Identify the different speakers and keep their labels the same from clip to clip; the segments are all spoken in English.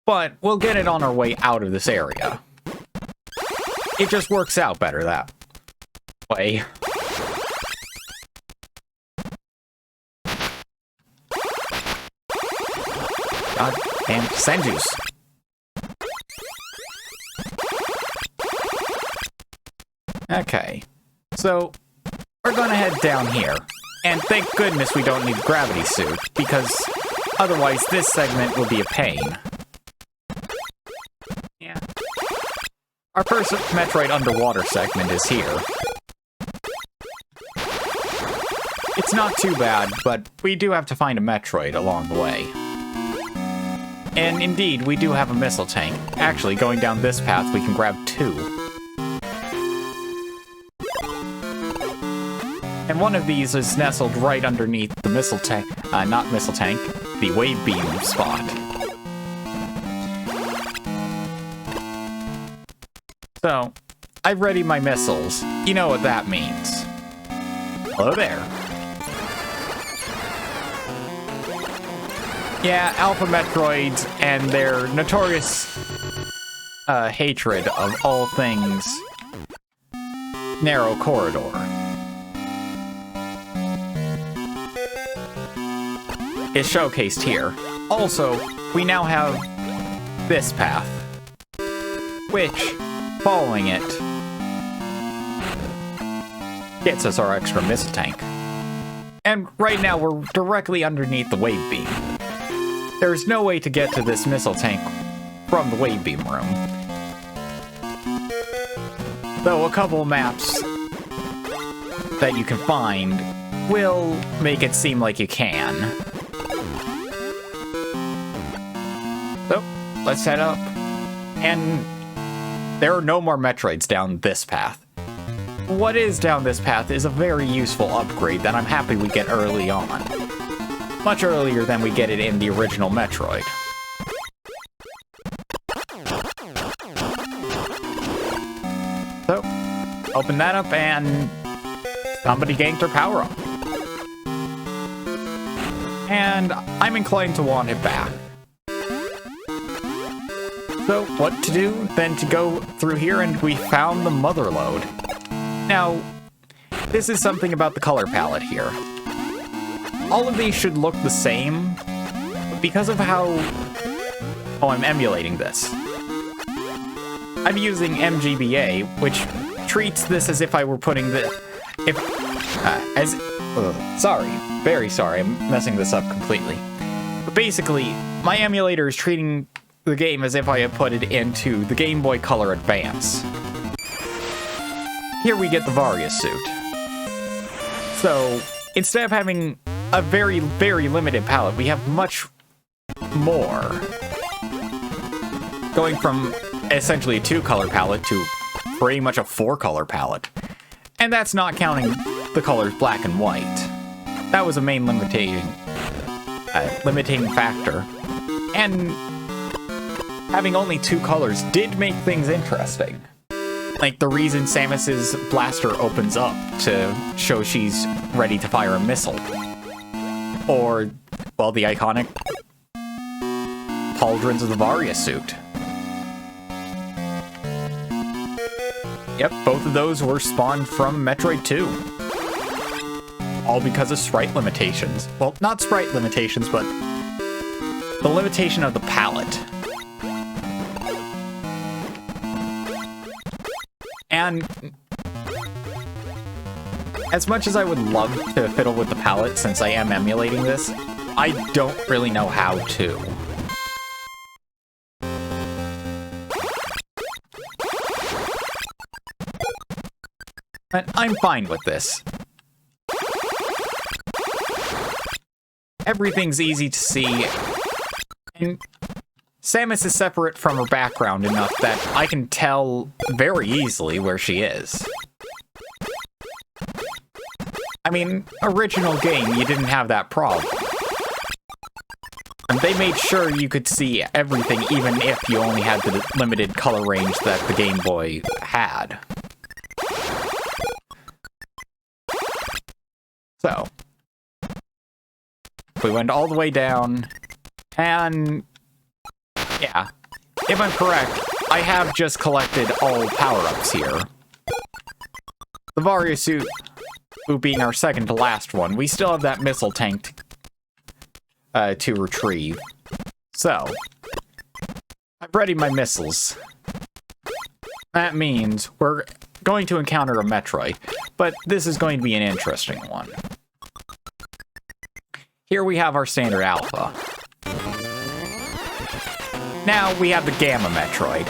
Speaker 1: but we'll get it on our way out of this area. It just works out better that way. God damn, Senju's. Okay, so we're gonna head down here. And thank goodness we don't need gravity suit, because otherwise this segment will be a pain. Yeah. Our first Metroid underwater segment is here. It's not too bad, but we do have to find a Metroid along the way. And indeed, we do have a missile tank. Actually, going down this path, we can grab 2. And one of these is nestled right underneath the missile tank, not missile tank, the wave beam spot. So, I've readied my missiles. You know what that means. Hello there. Yeah, Alpha Metroids and their notorious hatred of all things narrow corridor is showcased here. Also, we now have this path, which, following it, gets us our extra missile tank. And right now we're directly underneath the wave beam. There's no way to get to this missile tank from the wave beam room. Though a couple maps that you can find will make it seem like you can. So, let's head up. And there are no more Metroids down this path. What is down this path is a very useful upgrade that I'm happy we get early on. Much earlier than we get it in the original Metroid. So, open that up and somebody ganked their power up. And I'm inclined to want it back. So, what to do? Then to go through here, and we found the mother lode. Now, this is something about the color palette here. All of these should look the same, but because of how... Oh, I'm emulating this. I'm using MGBA, which treats this as if I were putting the... Sorry. Very sorry, I'm messing this up completely. But basically, my emulator is treating the game as if I had put it into the Game Boy Color Advance. Here we get the Varia suit. So, instead of having a very, very limited palette, we have much more. Going from essentially a 2-color palette to pretty much a 4-color palette. And that's not counting the colors black and white. That was a main limiting factor. And having only 2 colors did make things interesting. Like the reason Samus's blaster opens up to show she's ready to fire a missile. Or, well, the iconic pauldrons of the Varia suit. Yep, both of those were spawned from Metroid 2. All because of sprite limitations. Well, not sprite limitations, but the limitation of the palette. And as much as I would love to fiddle with the palette since I am emulating this, I don't really know how to. But I'm fine with this. Everything's easy to see, and Samus is separate from her background enough that I can tell very easily where she is. I mean, original game, you didn't have that problem. And they made sure you could see everything even if you only had the limited color range that the Game Boy had. So, we went all the way down, and yeah, if I'm correct, I have just collected all power-ups here. The Varia suit being our second to last one, we still have that missile tank to retrieve. So, I've readied my missiles. That means we're going to encounter a Metroid, but this is going to be an interesting one. Here we have our standard Alpha. Now we have the Gamma Metroid.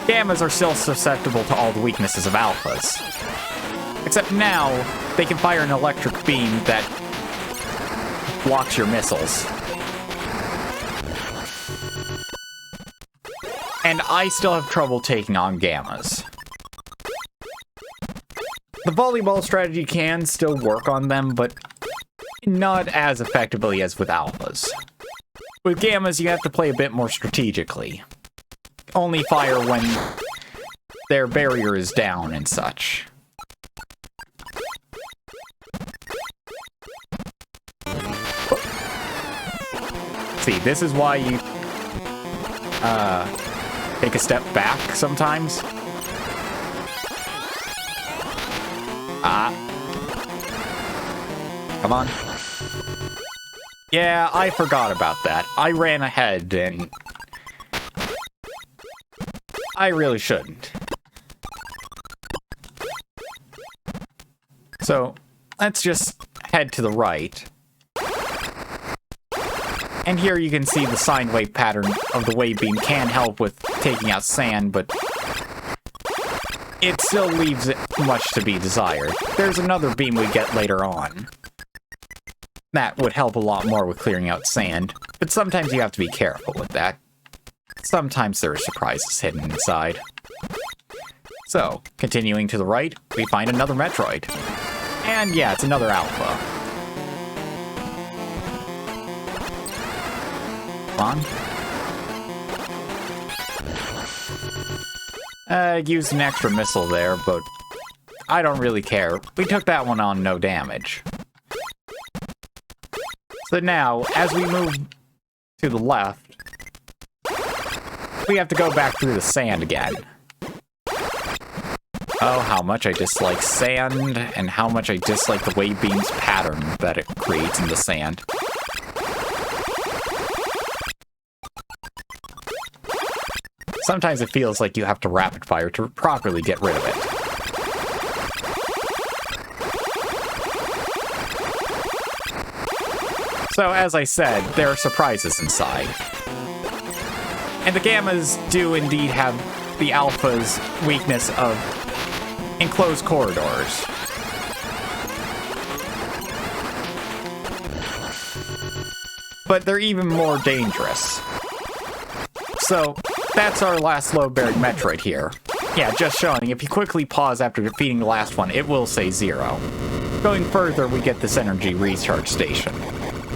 Speaker 1: Gammas are still susceptible to all the weaknesses of Alphas. Except now, they can fire an electric beam that blocks your missiles. And I still have trouble taking on Gammas. The volleyball strategy can still work on them, but not as effectively as with Alphas. With Gammas, you have to play a bit more strategically. Only fire when their barrier is down and such. See, this is why you take a step back sometimes. Come on. Yeah, I forgot about that. I ran ahead and I really shouldn't. So, let's just head to the right. And here you can see the sine wave pattern of the wave beam can help with taking out sand, but it still leaves it much to be desired. There's another beam we get later on. That would help a lot more with clearing out sand, but sometimes you have to be careful with that. Sometimes there are surprises hidden inside. So, continuing to the right, we find another Metroid. And yeah, it's another Alpha. Come on. Used an extra missile there, but I don't really care. We took that one on no damage. So now, as we move to the left, we have to go back through the sand again. Oh, how much I dislike sand, and how much I dislike the wave beam's pattern that it creates in the sand. Sometimes it feels like you have to rapid fire to properly get rid of it. So, as I said, there are surprises inside. And the Gammas do indeed have the Alpha's weakness of enclosed corridors. But they're even more dangerous. So, that's our last load-bearing Metroid here. Yeah, just showing, if you quickly pause after defeating the last one, it will say 0. Going further, we get this energy recharge station,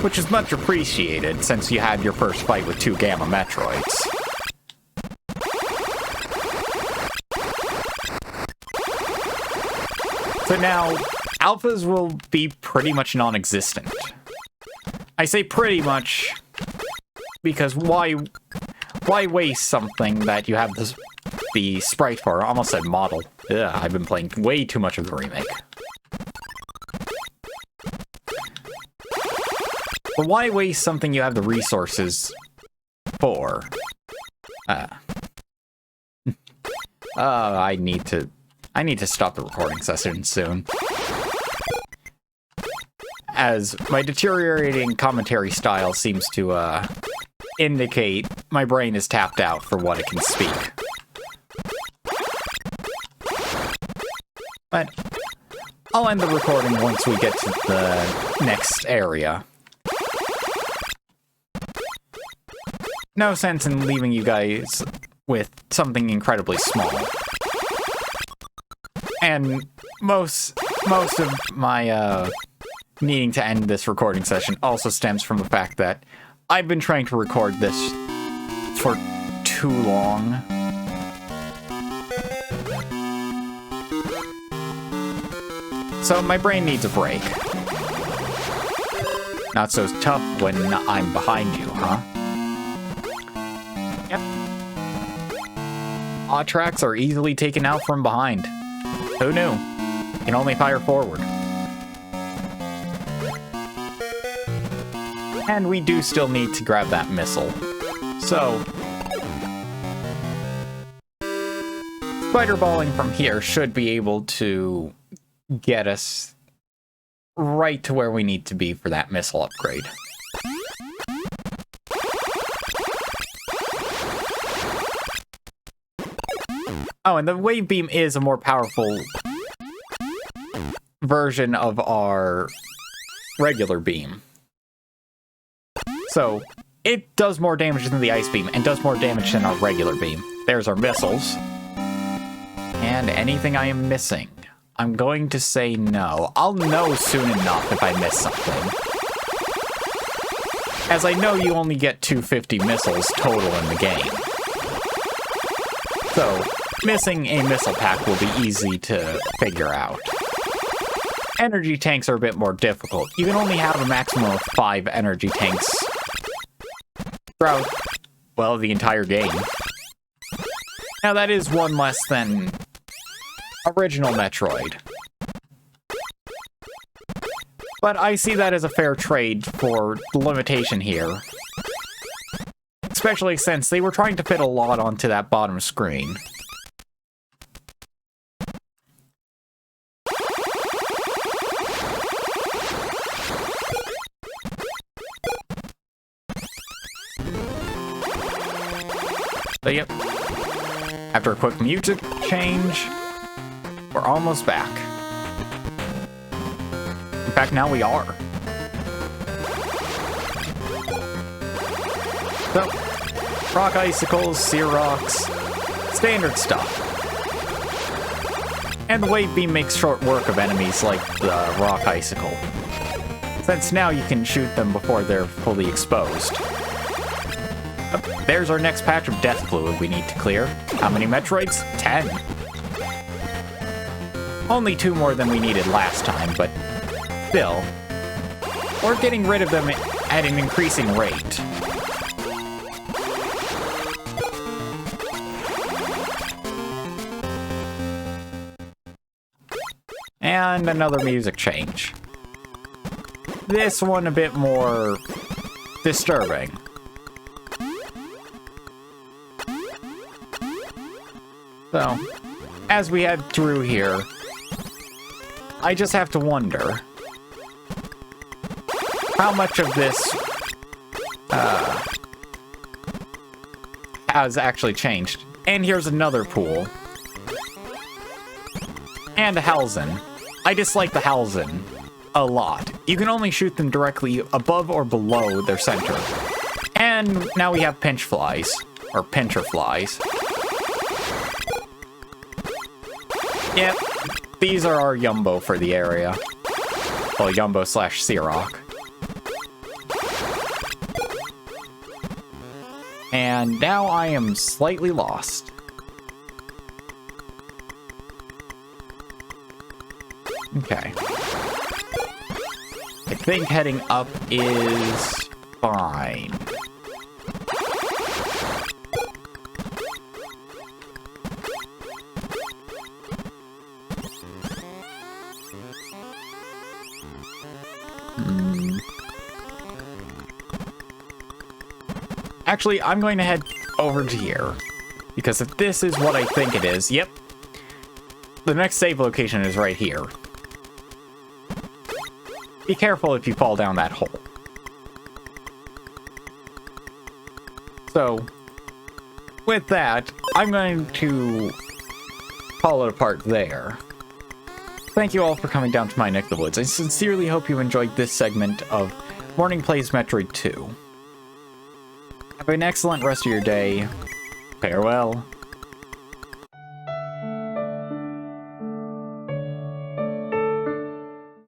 Speaker 1: which is much appreciated since you had your first fight with 2 Gamma Metroids. So now, Alphas will be pretty much non-existent. I say pretty much because why waste something that you have the sprite for? I almost said model. Ugh, I've been playing way too much of the remake. But why waste something you have the resources for? I need to stop the recording session soon. As my deteriorating commentary style seems to indicate my brain is tapped out for what it can speak. But I'll end the recording once we get to the next area. No sense in leaving you guys with something incredibly small. And most of my needing to end this recording session also stems from the fact that I've been trying to record this for too long. So my brain needs a break. Not so tough when I'm behind you, huh? bot tracks are easily taken out from behind. Who knew? You can only fire forward. And we do still need to grab that missile. So, spider balling from here should be able to get us right to where we need to be for that missile upgrade. Oh, and the wave beam is a more powerful version of our regular beam. So, it does more damage than the ice beam, and does more damage than our regular beam. There's our missiles. And anything I am missing? I'm going to say no. I'll know soon enough if I miss something. As I know you only get 250 missiles total in the game. So, missing a missile pack will be easy to figure out. Energy tanks are a bit more difficult. You can only have a maximum of 5 energy tanks throughout, well, the entire game. Now that is one less than original Metroid. But I see that as a fair trade for the limitation here. Especially since they were trying to fit a lot onto that bottom screen. But yep, after a quick music change, we're almost back. In fact, now we are. So, rock icicles, sear rocks, standard stuff. And the wave beam makes short work of enemies like the rock icicle, since now you can shoot them before they're fully exposed. There's our next patch of death fluid we need to clear. How many Metroids? 10. Only 2 more than we needed last time, but still. We're getting rid of them at an increasing rate. And another music change. This one a bit more disturbing. So, as we head through here, I just have to wonder how much of this has actually changed. And here's another pool. And a Halzen. I dislike the Halzen a lot. You can only shoot them directly above or below their center. And now we have pinch flies, or pincher flies. Yep, these are our Yumbo for the area. Well, Yumbo slash Searock. And now I am slightly lost. Okay. I think heading up is fine. Actually, I'm going to head over to here. Because if this is what I think it is, yep. The next save location is right here. Be careful if you fall down that hole. So, with that, I'm going to call it apart there. Thank you all for coming down to my neck of the woods. I sincerely hope you enjoyed this segment of Morning Plays Metroid 2. Have an excellent rest of your day. Farewell.